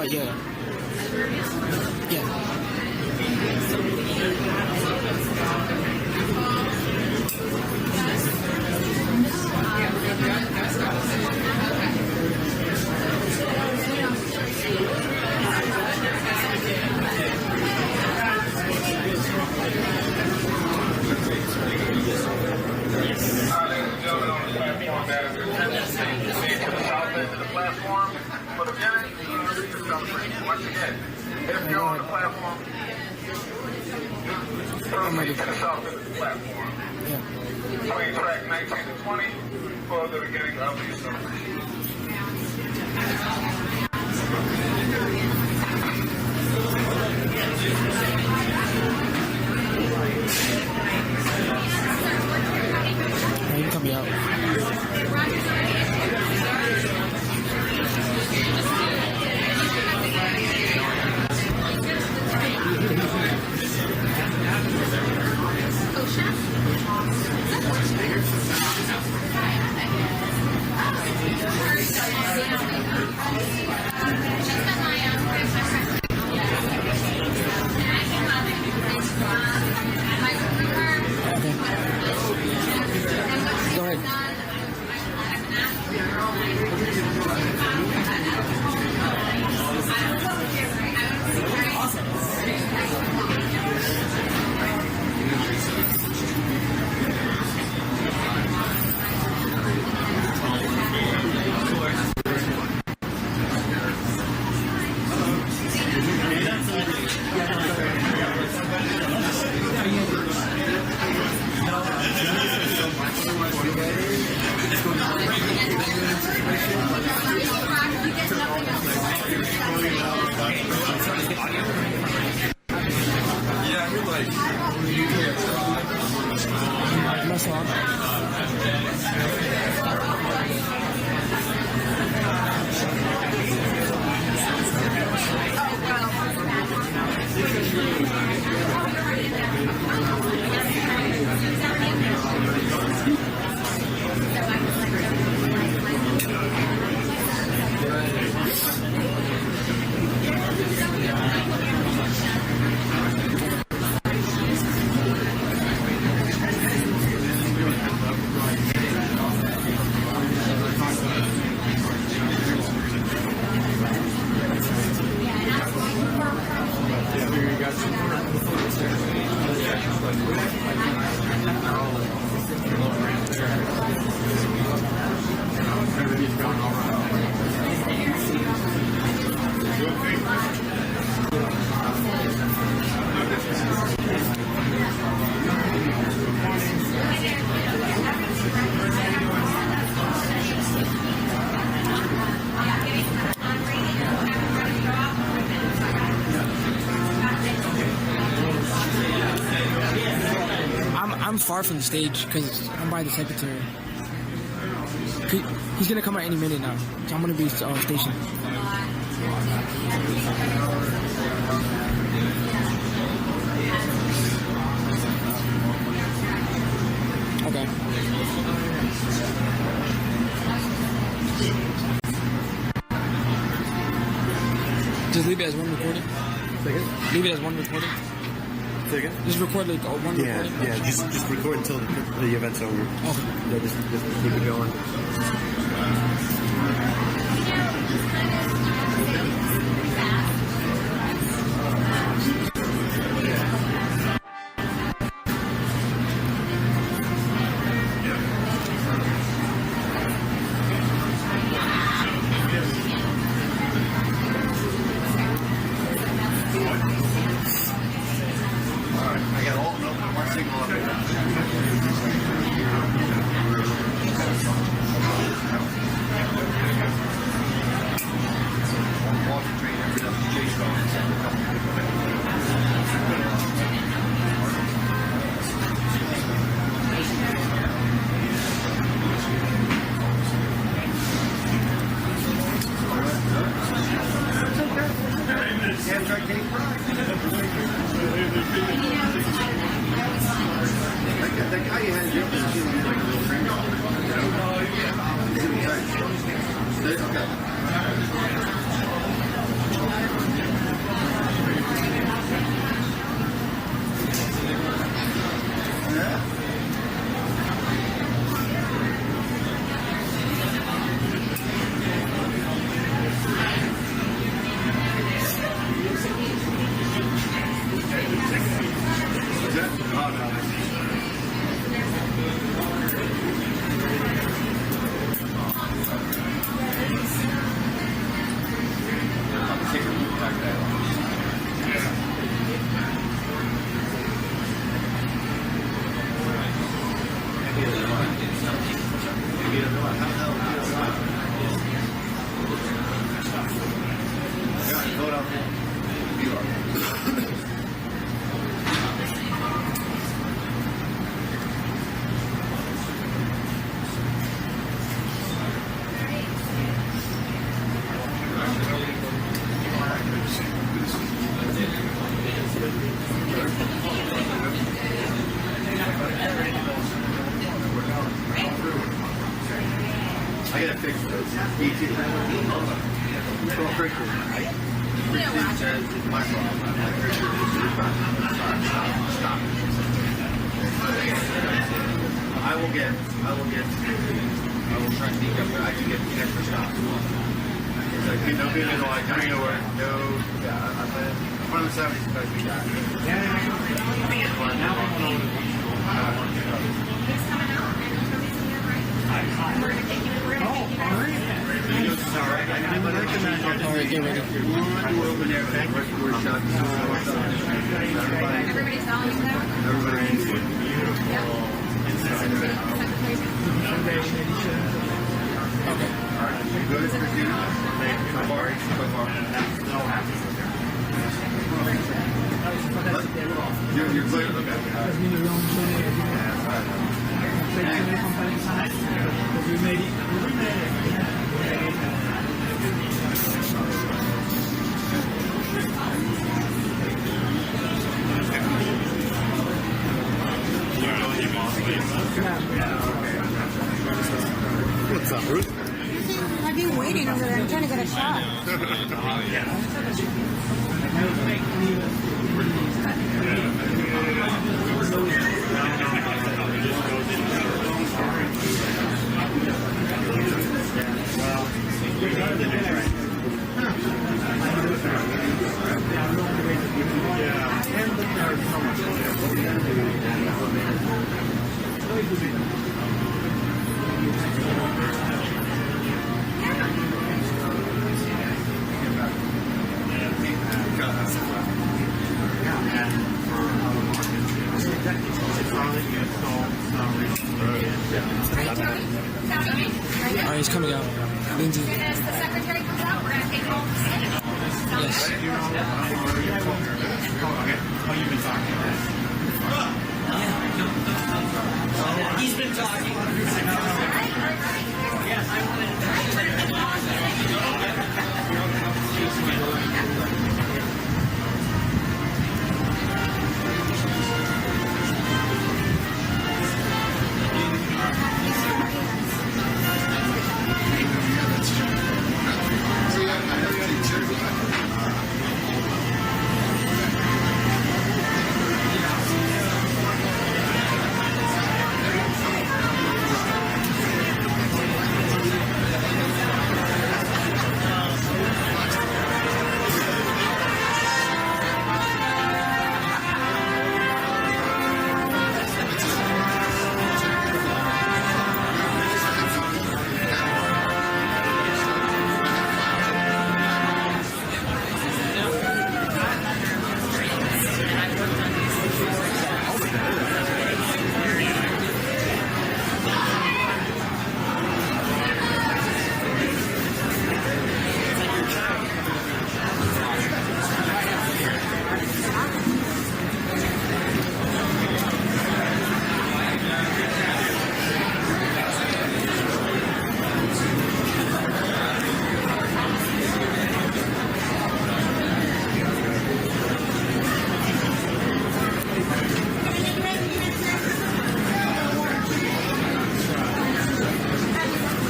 Yeah. Yeah. Once again, if you're on the platform, proceed to the south end of the platform. Between track 19 and 20 for the beginning of the celebration. You can cut me out. Go ahead. I'm far from the stage because I'm by the secretary. He's gonna come out any minute now, so I'm gonna be stationed. Okay. Just leave it as one recording. Leave it as one recording. Just record like one recording. Yeah. Just record until the event's over. Okay. Yeah, just keep it going. I got all one single up here. I gotta fix this. YouTube. Well, Christian, Christian says it's my fault. Christian is your fault. Stop. I will try to sneak up, but I can get the extra stop. It's like, no big deal, like, I know where, no, yeah, I'm one of the 70s supposed to be done. Alright, get ready. Everybody's following now? You're clear. What's up, Ruth? I've been waiting over there. I'm trying to get a shot. Alright, he's coming out. Lindsay. As the secretary comes out, we're going to take it all to the Senate. Yes. He's been talking.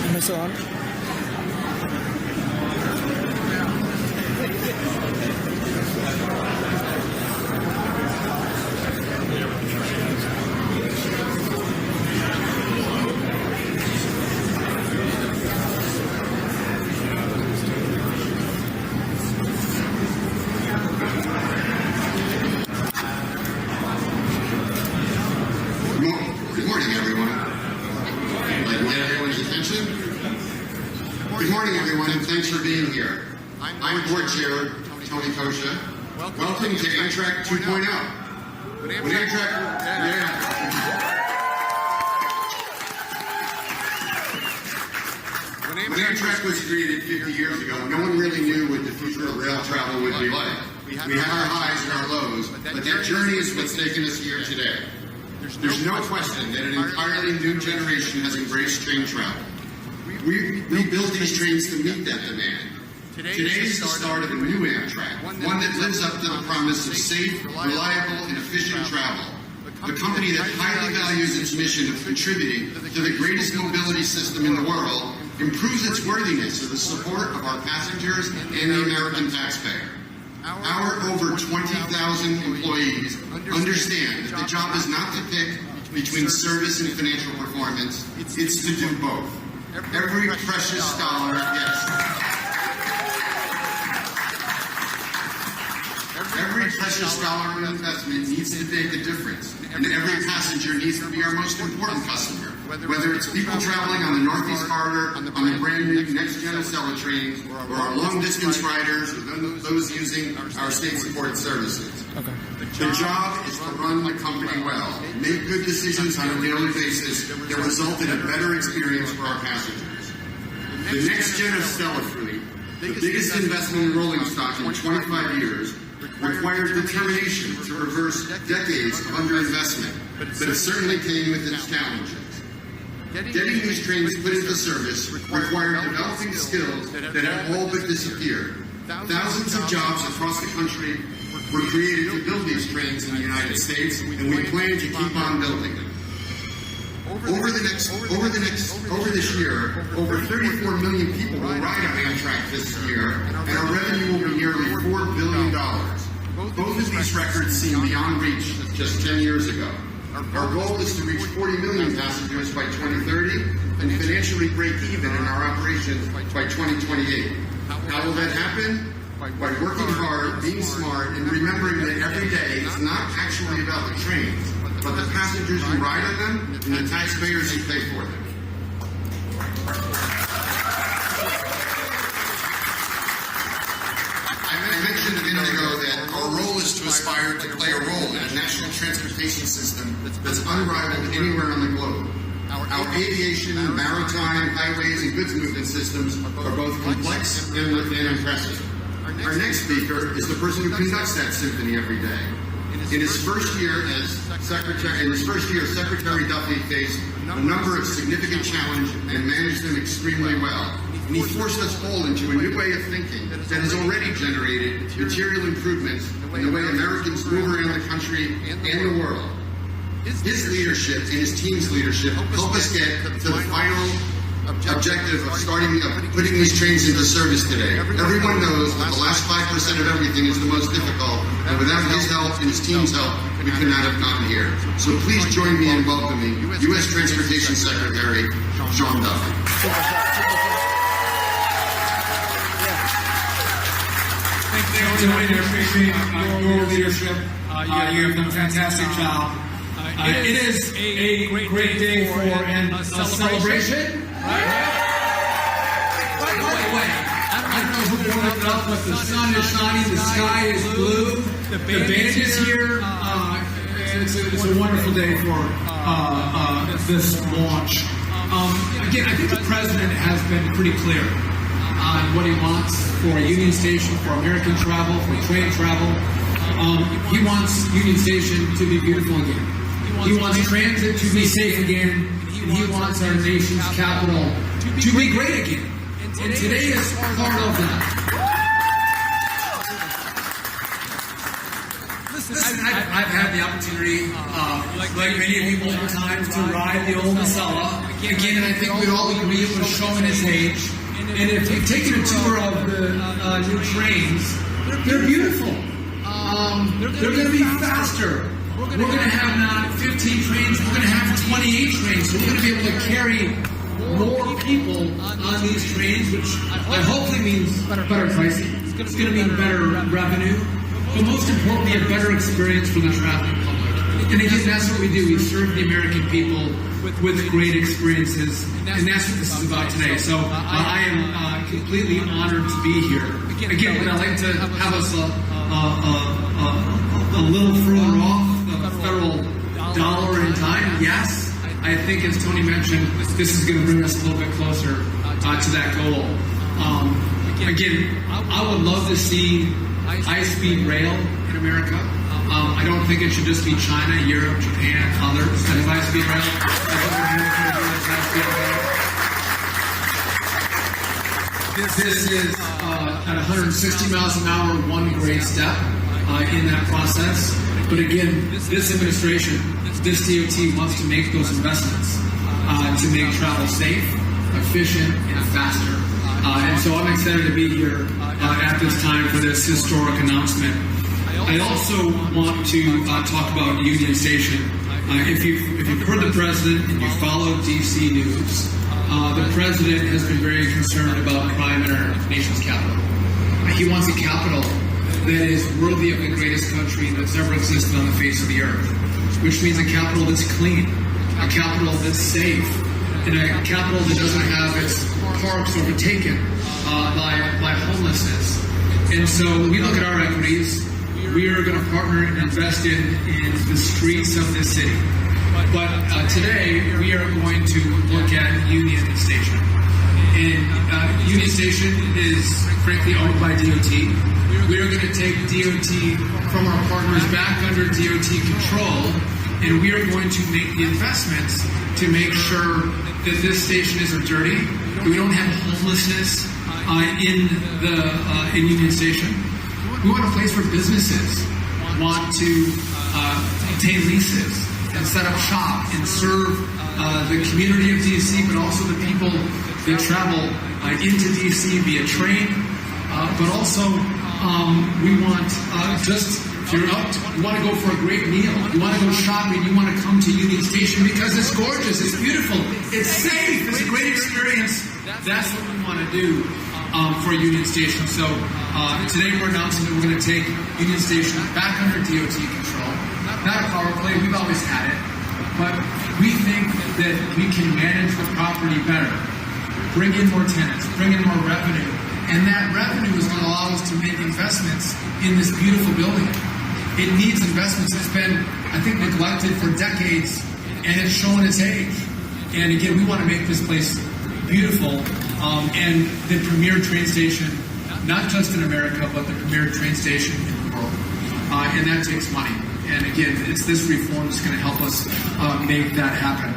Am I still on? Good morning, everyone. I'd like to get everyone's attention. Good morning, everyone, and thanks for being here. I'm Board Chair Tony Kosha. Welcome to Amtrak 2.0. When Amtrak was created 50 years ago, no one really knew what the future of rail travel would be like. We We have our highs and our lows, but that journey is what's taken us here today. There's no question that an entirely new generation has embraced train travel. We built these trains to meet that demand. Today is the start of a new Amtrak, one that lives up to the promise of safe, reliable, and efficient travel. A company that highly values its mission of contributing to the greatest mobility system in the world improves its worthiness of the support of our passengers and the American taxpayer. Our over 20,000 employees understand that the job is not to pick between service and financial performance, it's to do both. Every precious dollar, every precious dollar of investment needs to make a difference, and every passenger needs to be our most important customer. Whether it's people traveling on the Northeast Corridor, on the brand new next-gen Acela trains, or our long-distance riders, or those using our state-supported services. Okay. The job is to run the company well, make good decisions on a daily basis that result in a better experience for our passengers. The next-gen Acela fleet, the biggest investment in rolling stock in 25 years, required determination to reverse decades of underinvestment, but it certainly came with its challenges. Getting these trains put into service required developing skills that have all but disappeared. Thousands of jobs across the country were created to build these trains in the United States, and we plan to keep on building them. Over this year, over 34 million people will ride on Amtrak this year, and our revenue will be nearly $4 billion. Both of these records seem beyond reach just 10 years ago. Our goal is to reach 40 million passengers by 2030 and financially break even in our operations by 2028. How will that happen? By working hard, being smart, and remembering that every day is not actually about the trains, but the passengers who ride on them and the taxpayers who pay for them. I mentioned a minute ago that our role is to aspire to play a role in a national transportation system that's unrivaled anywhere on the globe. Our aviation, maritime, highways, and goods movement systems are both complex and impressive. Our next speaker is the person who conducts that symphony every day. In his first year as Secretary Duffy faced a number of significant challenges and managed them extremely well. And he forced us all into a new way of thinking that has already generated material improvements in the way Americans move around the country and the world. His leadership and his team's leadership help us get to the final objective of putting these trains into service today. Everyone knows that the last 5% of everything is the most difficult, and without his help and his team's help, we could not have gotten here. So please join me in welcoming U.S. Transportation Secretary Sean Duffy. Thank you, I appreciate your leadership. You have done a fantastic job. It is a great day for a celebration. By the way, I don't know who brought it up, but the sun is shining, the sky is blue, the band is here. It's a wonderful day for this launch. Again, I think the president has been pretty clear on what he wants for a Union Station, for American travel, for train travel. He wants Union Station to be beautiful again. He wants transit to be safe again. And he wants our nation's capital to be great again. And today is part of that. Listen, I've had the opportunity, like many of you multiple times, to ride the old Acela. Again, and I think we'd all agree it was showing its age. And if you've taken a tour of the new trains, they're beautiful. They're going to be faster. We're going to have not 15 trains, we're going to have 28 trains. So we're going to be able to carry more people on these trains, which hopefully means better pricing. It's going to mean better revenue, but most importantly, a better experience for the traveling public. And again, that's what we do. We serve the American people with great experiences, and that's what this is about today. So I am completely honored to be here. Again, would I like to have us a little further off the federal dollar in time? Yes. I think, as Tony mentioned, this is going to bring us a little bit closer to that goal. Again, I would love to see high-speed rail in America. I don't think it should just be China, Europe, Japan, others that have high-speed rail. I think America has high-speed rail. This is at 160 miles an hour, one great step in that process. But again, this administration, this DOT wants to make those investments to make travel safe, efficient, and faster. And so I'm excited to be here at this time for this historic announcement. I also want to talk about Union Station. If you've heard the president and you follow DC news, the president has been very concerned about crime in our nation's capital. He wants a capital that is worthy of the greatest country that's ever existed on the face of the earth, which means a capital that's clean, a capital that's safe, and a capital that doesn't have its parks overtaken by homelessness. And so when we look at our equities, we are going to partner and invest in the streets of this city. But today, we are going to look at Union Station. And Union Station is frankly owned by DOT. We are going to take DOT from our partners back under DOT control, and we are going to make the investments to make sure that this station isn't dirty, that we don't have homelessness in Union Station. We want a place where businesses want to obtain leases and set up shop and serve the community of DC, but also the people that travel into DC via train. But also, we want if you're out, you want to go for a great meal, you want to go shopping, you want to come to Union Station because it's gorgeous, it's beautiful, it's safe, it's a great experience. That's what we want to do for Union Station. So today we're announcing that we're going to take Union Station back under DOT control. Not a power play, we've always had it, but we think that we can manage the property better, bring in more tenants, bring in more revenue, and that revenue is going to allow us to make investments in this beautiful building. It needs investments. It's been, I think, neglected for decades, and it's shown its age. And again, we want to make this place beautiful and the premier train station, not just in America, but the premier train station in the world. And that takes money. And again, it's this reform that's going to help us make that happen.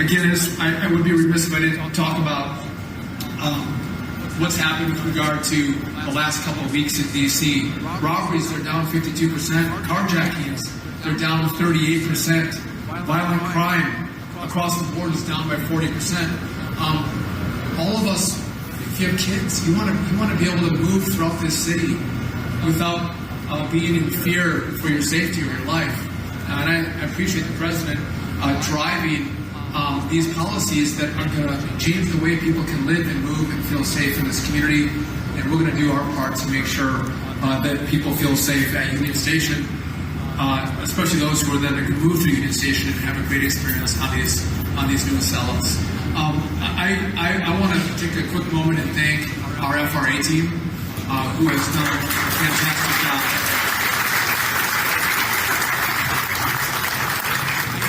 Again, I would be remiss if I didn't talk about what's happened with regard to the last couple of weeks in D.C. Robberies are down 52%. Carjackings, they're down 38%. Violent crime across the board is down by 40%. All of us, if you have kids, you want to be able to move throughout this city without being in fear for your safety or your life. And I appreciate the president driving these policies that are going to change the way people can live and move and feel safe in this community. And we're going to do our part to make sure that people feel safe at Union Station, especially those who are then going to move to Union Station and have a great experience on these new Acelas. I want to take a quick moment and thank our FRA team, who has done a fantastic job.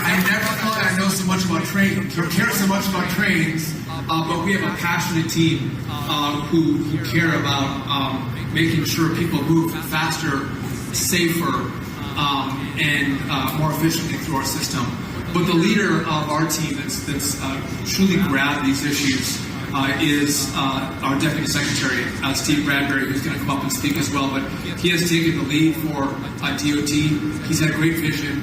I never thought I'd know so much about trains or care so much about trains, but we have a passionate team who care about making sure people move faster, safer, and more efficiently through our system. But the leader of our team that's truly grabbed these issues is our Deputy Secretary, Steve Bradbury, who's going to come up and speak as well. But he has taken the lead for DOT. He's had great vision.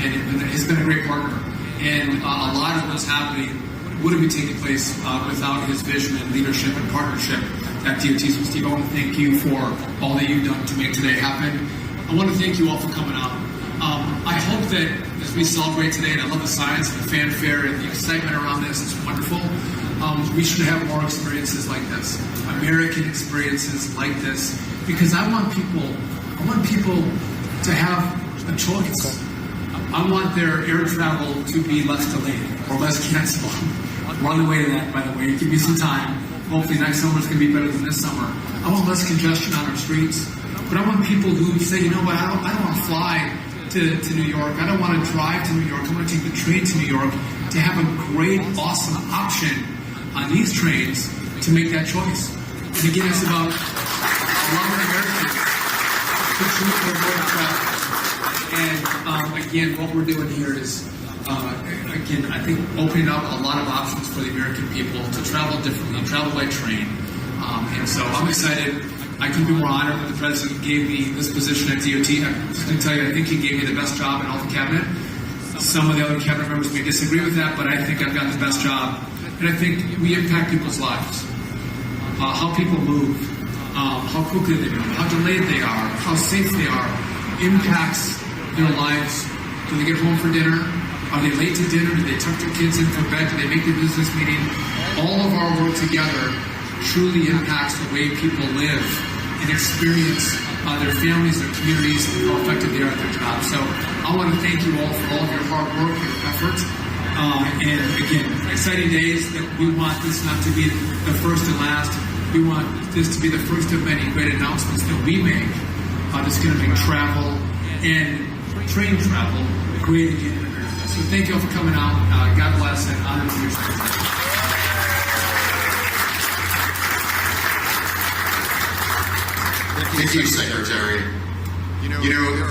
And has been a great partner. And a lot of what's happening wouldn't be taking place without his vision and leadership and partnership at DOT. So, Steve, I want to thank you for all that you've done to make today happen. I want to thank you all for coming out. I hope that as we celebrate today, and I love the science and the fanfare and the excitement around this, it's wonderful. We should have more experiences like this, American experiences like this, because I want people to have a choice. I want their air travel to be less delayed or less canceled. We're on the way to that, by the way. Give me some time. Hopefully next summer is going to be better than this summer. I want less congestion on our streets. But I want people who say, you know what, I don't want to fly to New York. I don't want to drive to New York. I want to take the train to New York to have a great, awesome option on these trains to make that choice. And again, it's about longer Americans. the truth for more travelers. And again, what we're doing here is, again, I think opening up a lot of options for the American people to travel differently, travel by train. And so I'm excited. I couldn't be more honored that the President gave me this position at DOT. I'm just going to tell you, I think he gave me the best job in all the Cabinet. Some of the other Cabinet members may disagree with that, but I think I've got the best job. And I think we impact people's lives. How people move, how quickly they move, how delayed they are, how safe they are, impacts their lives. Do they get home for dinner? Are they late to dinner? Do they tuck their kids in for bed? Do they make the business meeting? All of our work together truly impacts the way people live and experience their families, their communities, and how effective they are at their jobs. So I want to thank you all for all of your hard work, your efforts. And again, exciting days that we want this not to be the first and last. We want this to be the first of many great announcements that we make that's going to make travel and train travel great again in America. So thank you all for coming out. God bless and honor to your service. Thank you, Secretary. You know,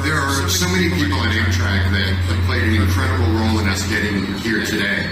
there are so many people at Amtrak that have played an incredible role in us getting here today.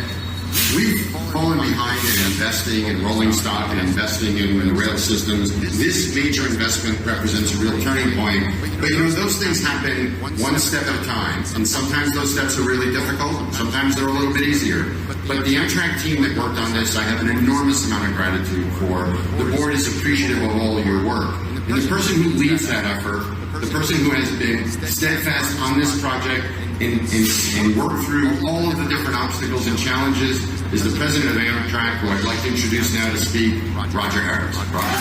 We've fallen behind in investing in rolling stock and investing in rail systems. This major investment represents a real turning point. But you know, those things happen one step at a time. And sometimes those steps are really difficult. Sometimes they're a little bit easier. But the Amtrak team that worked on this, I have an enormous amount of gratitude for. The board is appreciative of all of your work. And the person who leads that effort, the person who has been steadfast on this project and worked through all of the different obstacles and challenges is the president of Amtrak, who I'd like to introduce now to speak, Roger Harris. Roger.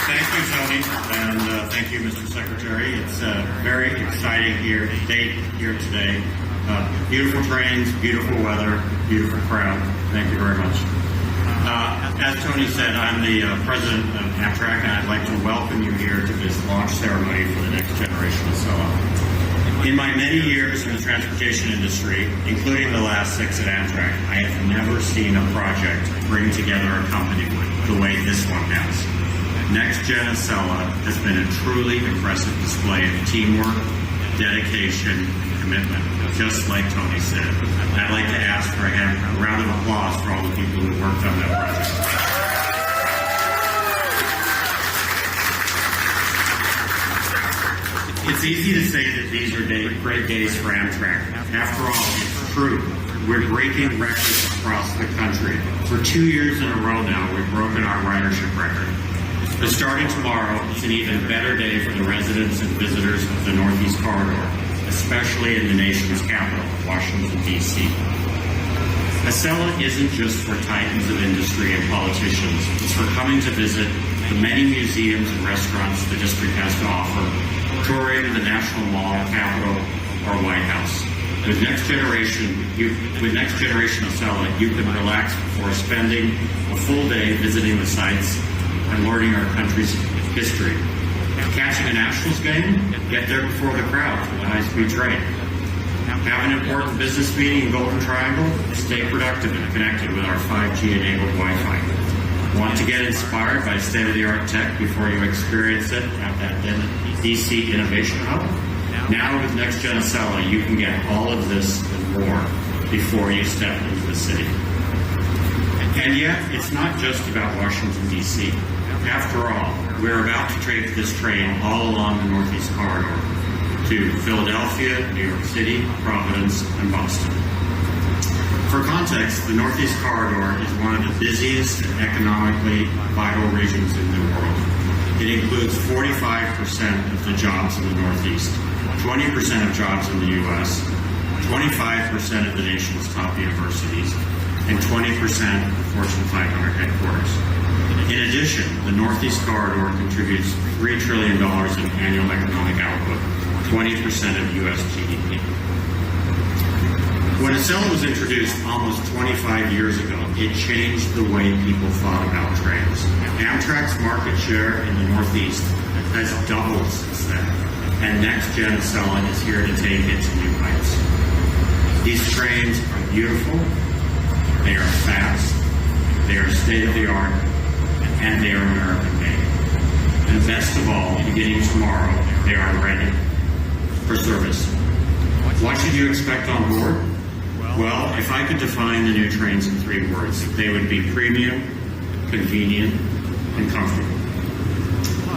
Thank you, Tony, and thank you, Mr. Secretary. It's very exciting day here today. Beautiful trains, beautiful weather, beautiful crowd. Thank you very much. As Tony said, I'm the president of Amtrak, and I'd like to welcome you here to this launch ceremony for the next generation of Acela. In my many years in the transportation industry, including the last 6 at Amtrak, I have never seen a project bring together a company the way this one has. Next Gen Acela has been a truly impressive display of teamwork, dedication, and commitment, just like Tony said. I'd like to ask for a round of applause for all the people who worked on that project. It's easy to say that these are great days for Amtrak. After all, it's true. We're breaking records across the country. For 2 years in a row now, we've broken our ridership record. But starting tomorrow, it's an even better day for the residents and visitors of the Northeast Corridor, especially in the nation's capital, Washington, D.C. Acela isn't just for titans of industry and politicians. It's for coming to visit the many museums and restaurants the district has to offer, touring the National Mall, Capitol, or White House. With Next Generation Acela, you can relax before spending a full day visiting the sites and learning our country's history. Catching a Nationals game? Get there before the crowd for the high-speed train. Have an important business meeting in Golden Triangle? Stay productive and connected with our 5G-enabled Wi-Fi. Want to get inspired by state-of-the-art tech before you experience it at that DC Innovation Hub? Now with Next Gen Acela, you can get all of this and more before you step into the city. And yet, it's not just about Washington, D.C. After all, we're about to take this train all along the Northeast Corridor to Philadelphia, New York City, Providence, and Boston. For context, the Northeast Corridor is one of the busiest and economically vital regions in the world. It includes 45% of the jobs in the Northeast, 20% of jobs in the U.S., 25% of the nation's top universities, and 20% of Fortune 500 headquarters. In addition, the Northeast Corridor contributes $3 trillion in annual economic output, 20% of U.S. GDP. When Acela was introduced almost 25 years ago, it changed the way people thought about trains. Amtrak's market share in the Northeast has doubled since then, and Next Gen Acela is here to take it to new heights. These trains are beautiful, they are fast, they are state-of-the-art, and they are American-made. And best of all, beginning tomorrow, they are ready for service. What should you expect on board? Well, if I could define the new trains in 3 words, they would be premium, convenient, and comfortable.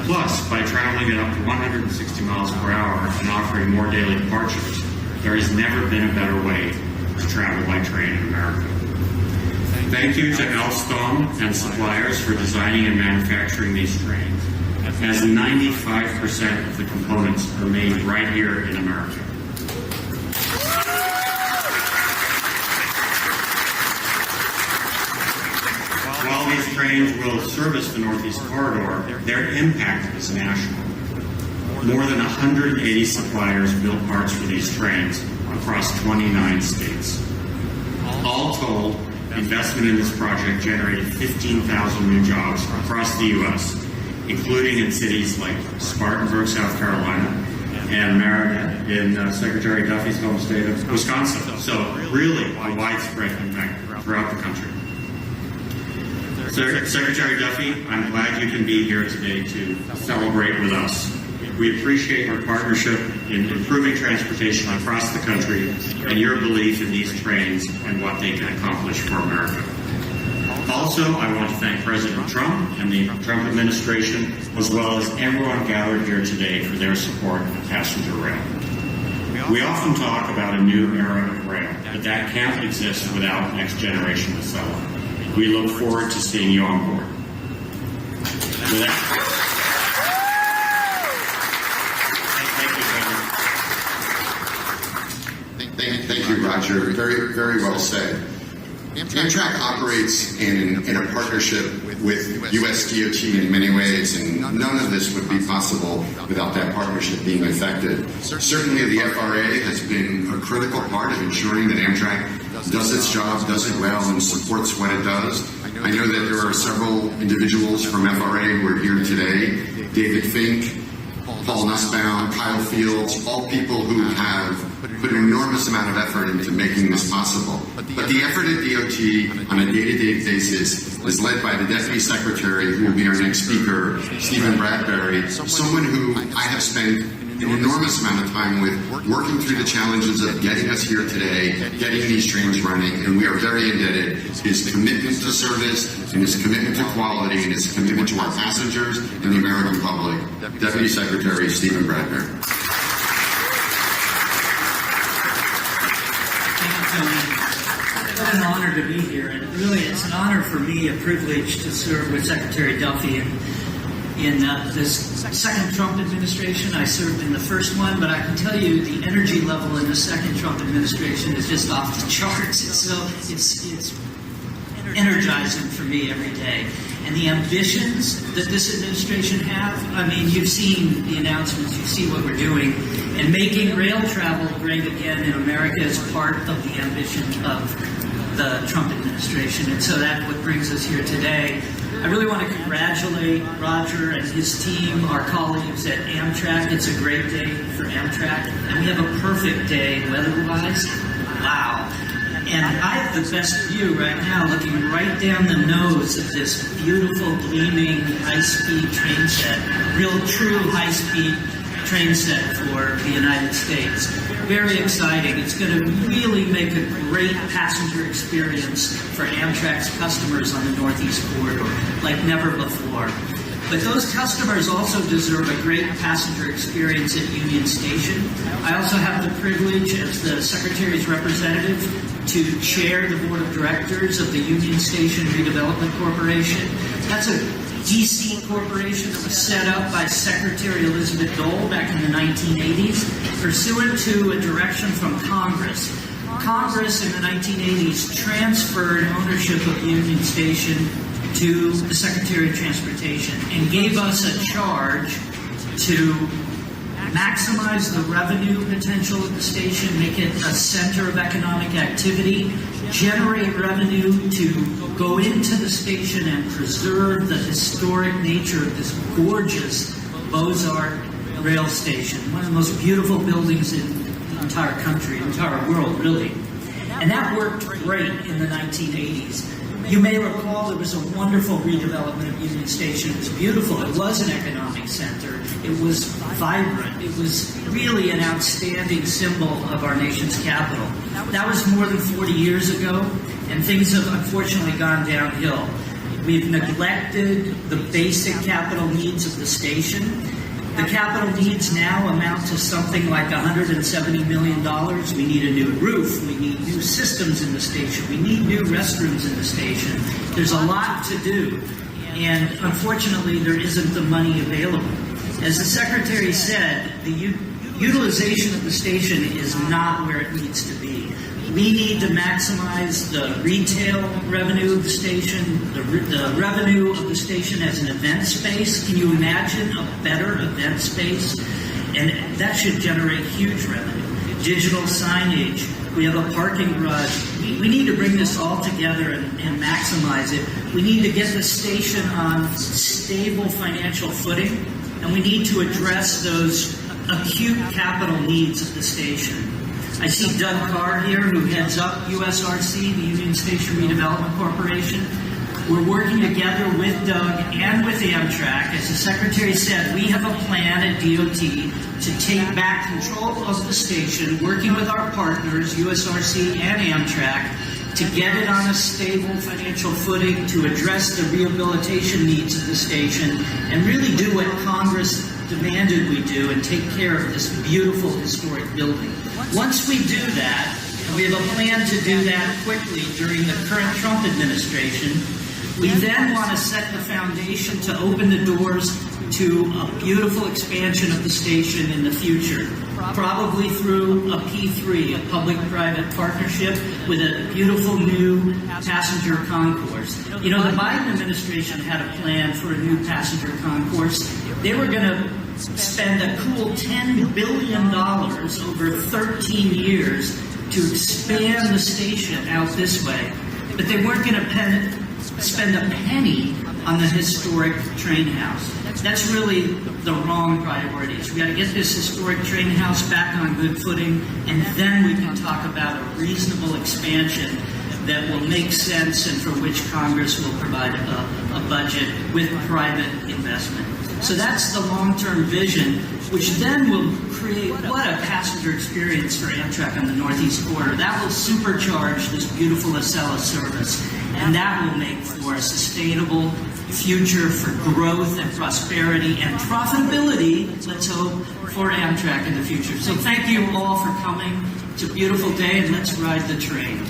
Plus, by traveling at up to 160 miles per hour and offering more daily departures, there has never been a better way to travel by train in America. Thank you to Alstom and suppliers for designing and manufacturing these trains, as 95% of the components are made right here in America. While these trains will service the Northeast Corridor, their impact is national. More than 180 suppliers built parts for these trains across 29 states. All told, investment in this project generated 15,000 new jobs across the U.S., including in cities like Spartanburg, South Carolina, and Meriden in Secretary Duffy's home state of Wisconsin. So really a widespread impact throughout the country. Secretary Duffy, I'm glad you can be here today to celebrate with us. We appreciate your partnership in improving transportation across the country and your belief in these trains and what they can accomplish for America. Also, I want to thank President Trump and the Trump administration, as well as everyone gathered here today for their support of passenger rail. We often talk about a new era of rail, but that can't exist without next generation Acela. We look forward to seeing you on board. With that, Thank you, Roger. Very, very well said. Amtrak operates in a partnership with U.S. DOT in many ways, and none of this would be possible without that partnership being effective. Certainly, the FRA has been a critical part of ensuring that Amtrak does its job, does it well, and supports what it does. I know that there are several individuals from FRA who are here today. David Fink, Paul Nussbaum, Kyle Fields, all people who have put an enormous amount of effort into making this possible. But the effort at DOT on a day-to-day basis is led by the Deputy Secretary, who will be our next speaker, Stephen Bradbury, someone who I have spent an enormous amount of time with, working through the challenges of getting us here today, getting these trains running, and we are very indebted. His commitment to service, and his commitment to quality, and his commitment to our passengers and the American public. Deputy Secretary Stephen Bradbury. What an honor to be here, and really it's an honor for me, a privilege to serve with Secretary Duffy in this second Trump administration. I served in the first one, but I can tell you the energy level in the second Trump administration is just off the charts. It's energizing for me every day. And the ambitions that this administration have, I mean, you've seen the announcements, you see what we're doing. And making rail travel great again in America is part of the ambition of the Trump administration. And so that's what brings us here today. I really want to congratulate Roger and his team, our colleagues at Amtrak. It's a great day for Amtrak. And we have a perfect day weather-wise. Wow. And I have the best view right now, looking right down the nose of this beautiful, gleaming, high-speed train set. Real, true high-speed train set for the United States. Very exciting. It's going to really make a great passenger experience for Amtrak's customers on the Northeast Corridor, like never before. But those customers also deserve a great passenger experience at Union Station. I also have the privilege, as the Secretary's representative, to chair the board of directors of the Union Station Redevelopment Corporation. That's a DC corporation that was set up by Secretary Elizabeth Dole back in the 1980s, pursuant to a direction from Congress. Congress in the 1980s transferred ownership of Union Station to the Secretary of Transportation and gave us a charge to maximize the revenue potential of the station, make it a center of economic activity, generate revenue to go into the station and preserve the historic nature of this gorgeous Beaux-Arts rail station, one of the most beautiful buildings in the entire country, entire world, really. And that worked great in the 1980s. You may recall there was a wonderful redevelopment of Union Station. It was beautiful. It was an economic center. It was vibrant. It was really an outstanding symbol of our nation's capital. That was more than 40 years ago, and things have unfortunately gone downhill. We've neglected the basic capital needs of the station. The capital needs now amount to something like $170 million. We need a new roof. We need new systems in the station. We need new restrooms in the station. There's a lot to do, and unfortunately, there isn't the money available. As the Secretary said, the utilization of the station is not where it needs to be. We need to maximize the retail revenue of the station, the revenue of the station as an event space. Can you imagine a better event space? And that should generate huge revenue. Digital signage. We have a parking garage. We need to bring this all together and maximize it. We need to get the station on stable financial footing, and we need to address those acute capital needs of the station. I see Doug Carr here, who heads up USRC, the Union Station Redevelopment Corporation. We're working together with Doug and with Amtrak. As the Secretary said, we have a plan at DOT to take back control of the station, working with our partners, USRC and Amtrak, to get it on a stable financial footing, to address the rehabilitation needs of the station, and really do what Congress demanded we do and take care of this beautiful historic building. Once we do that, and we have a plan to do that quickly during the current Trump administration, we then want to set the foundation to open the doors to a beautiful expansion of the station in the future, probably through a P3, a public-private partnership with a beautiful new passenger concourse. You know, the Biden administration had a plan for a new passenger concourse. They were going to spend a cool $10 billion over 13 years to expand the station out this way, but they weren't going to spend a penny on the historic train house. That's really the wrong priorities. We got to get this historic train house back on good footing, and then we can talk about a reasonable expansion that will make sense and for which Congress will provide a budget with private investment. So that's the long-term vision, which then will create what a passenger experience for Amtrak on the Northeast Corridor. That will supercharge this beautiful Acela service, and that will make for a sustainable future for growth and prosperity and profitability, let's hope, for Amtrak in the future. So thank you all for coming. It's a beautiful day, and let's ride the train.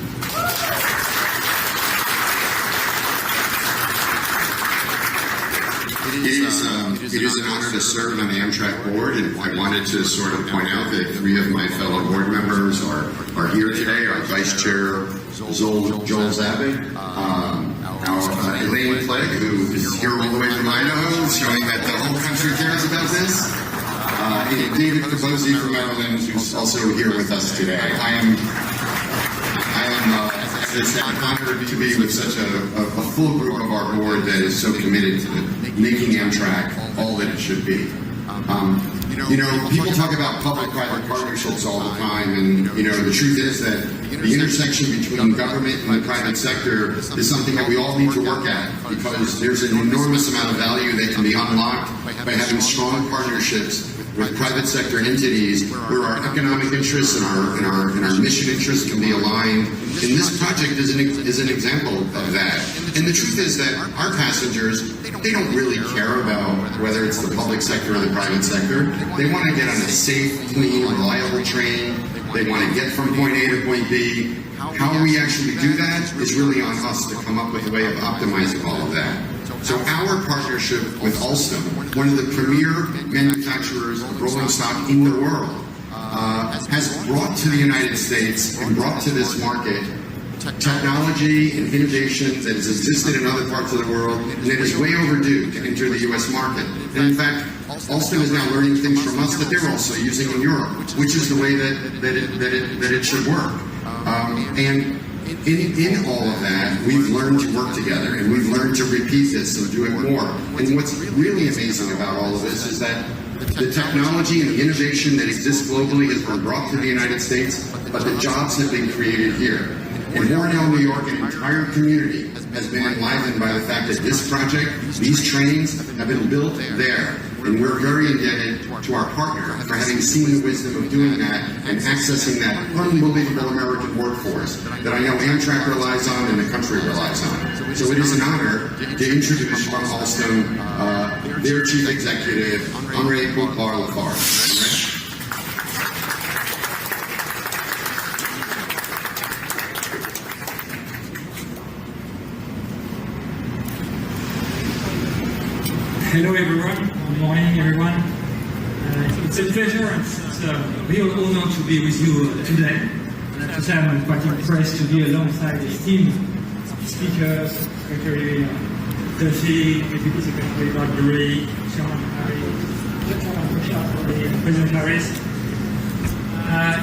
It is an honor to serve on the Amtrak board, and I wanted to sort of point out that 3 of my fellow board members are here today. Our Vice Chair, Joel Zabin, our Elaine Clegg, who is here all the way from Idaho, showing that the whole country cares about this. And David Capozzi from Maryland, who's also here with us today. I am honored to be with such a full group of our board that is so committed to making Amtrak all that it should be. People talk about public-private partnerships all the time, and, the truth is that the intersection between government and the private sector is something that we all need to work at, because there's an enormous amount of value that can be unlocked by having strong partnerships with private sector entities where our economic interests and our mission interests can be aligned. And this project is an example of that. And the truth is that our passengers, they don't really care about whether it's the public sector or the private sector. They want to get on a safe, clean, reliable train. They want to get from point A to point B. How we actually do that is really on us to come up with a way of optimizing all of that. So our partnership with Alstom, one of the premier manufacturers of rolling stock in the world, has brought to the United States and brought to this market technology and innovation that has existed in other parts of the world and that is way overdue to enter the U.S. market. And in fact, Alstom is now learning things from us that they're also using in Europe, which is the way that it should work. And in all of that, we've learned to work together, and we've learned to repeat this and do it more. And what's really amazing about all of this is that the technology and the innovation that exists globally has been brought to the United States, but the jobs have been created here. In Warrenville, New York, an entire community has been enlivened by the fact that this project, these trains, have been built there. And we're very indebted to our partner for having seen the wisdom of doing that and accessing that unbelievable American workforce that I know Amtrak relies on and the country relies on. So it is an honor to introduce from Alstom their chief executive, Henri Poupard-Lafarge. Hello everyone, good morning everyone. It's a pleasure and it's a real honor to be with you today. And at the time I'm quite impressed to be alongside esteemed speakers, Secretary Duffy, Deputy Secretary Bradbury, Chairman Harry, President Harris.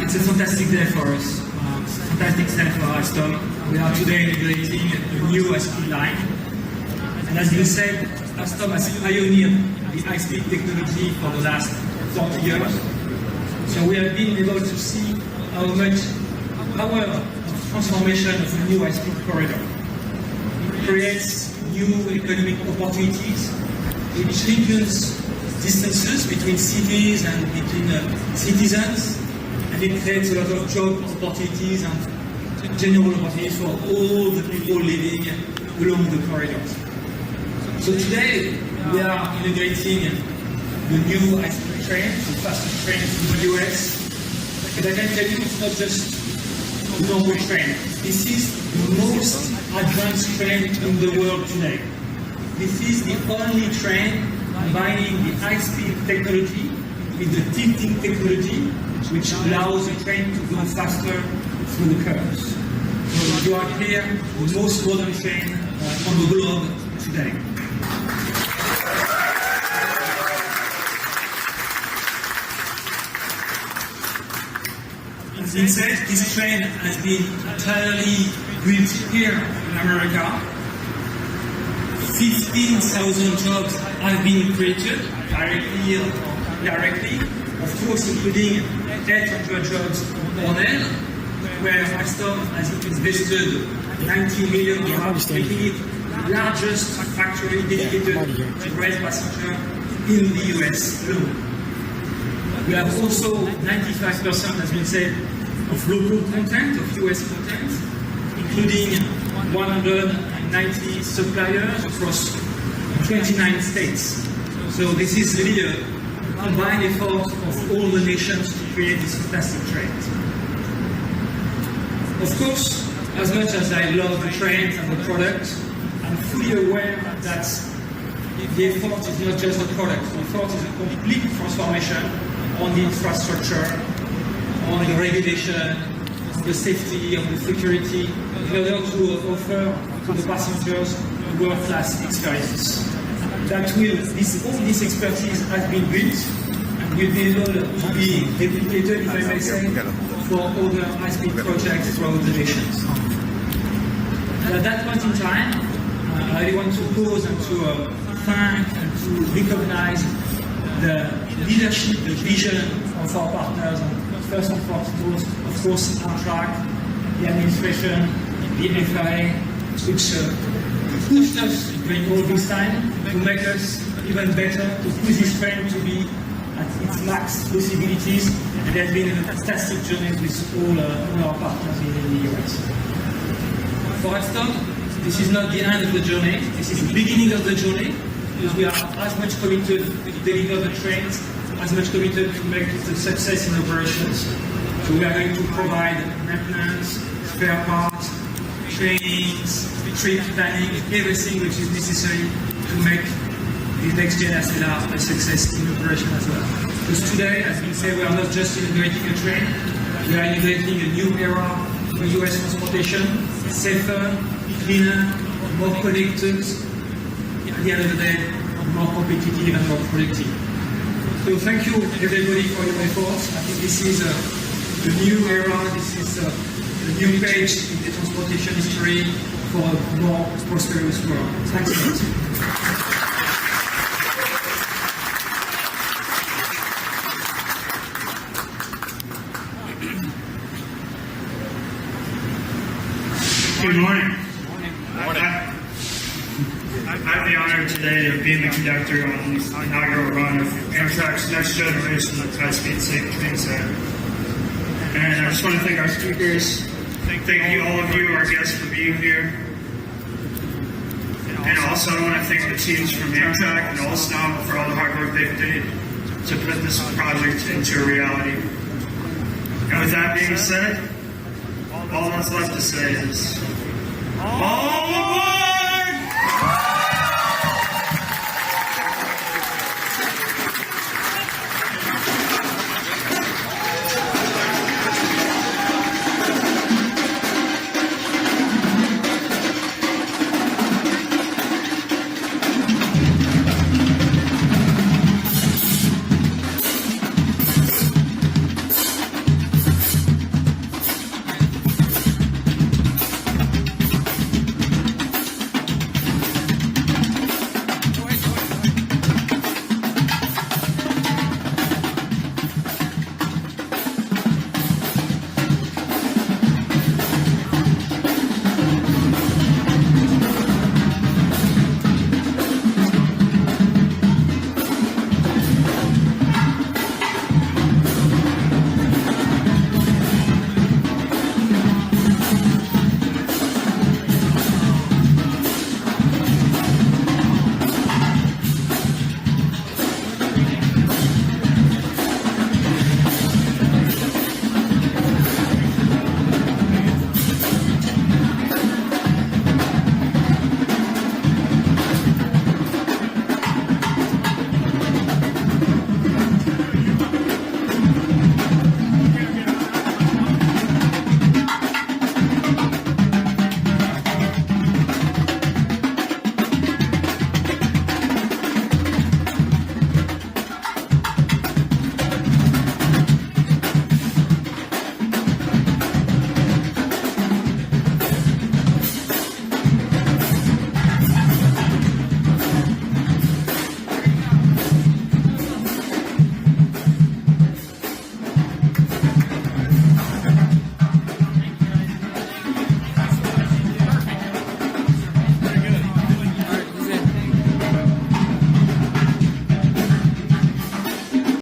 It's a fantastic day for us, fantastic day for Alstom. We are today inaugurating a new high-speed line. And as you said, Alstom has pioneered the high-speed technology for the last 40 years. So we have been able to see how much power of transformation of a new high-speed corridor. It creates new economic opportunities. It shrinks distances between cities and between citizens. And it creates a lot of job opportunities and general opportunities for all the people living along the corridors. So today we are inaugurating the new high-speed train, the fastest train in the US. But I can tell you it's not just a normal train. This is the most advanced train in the world today. This is the only train combining the high-speed technology with the tilting technology, which allows the train to go faster through the curves. So you are here, the most modern train on the globe today. Instead, this train has been entirely built here in America. 15,000 jobs have been created, directly or indirectly, of course including 800 jobs on air, where Alstom has invested $90 million, making it the largest factory dedicated to rail passenger in the US alone. We have also 95%, has been said, of local content, of US content, including 190 suppliers across 29 states. So this is really a combined effort of all the nations to create this fantastic train. Of course, as much as I love the trains and the product, I'm fully aware that the effort is not just the product. The effort is a complete transformation on the infrastructure, on the regulation, on the safety, on the security, in order to offer to the passengers world-class experience. That will, all this expertise has been built and will be able to be replicated, if I may say, for other high-speed projects throughout the nations. And at that point in time, I really want to pause and to thank and to recognize the leadership, the vision of our partners, and first and foremost, of course, Amtrak, the administration, the FAA, which pushed us during all this time to make us even better, to push this train to be at its max possibilities, and it has been a fantastic journey with all our partners in the US. For Alstom, this is not the end of the journey, this is the beginning of the journey, because we are as much committed to deliver the trains, as much committed to make the success in operations. So we are going to provide maintenance, spare parts, trains, trip planning, everything which is necessary to make the next gen Acela a success in operation as well. Because today, as we say, we are not just integrating a train, we are integrating a new era for US transportation, safer, cleaner, more connected, at the end of the day, more competitive and more productive. So thank you everybody for your efforts. I think this is a new era, this is a new page in the transportation history for a more prosperous world. Thanks a lot. Good morning. Morning. I have the honor today of being the conductor on the inaugural run of Amtrak's next generation of high-speed train set. And I just want to thank our speakers. Thank you, all of you, our guests, for being here. And also I want to thank the teams from Amtrak and Alstom for all the hard work they've done to put this project into a reality. And with that being said, all that's left to say is, all aboard!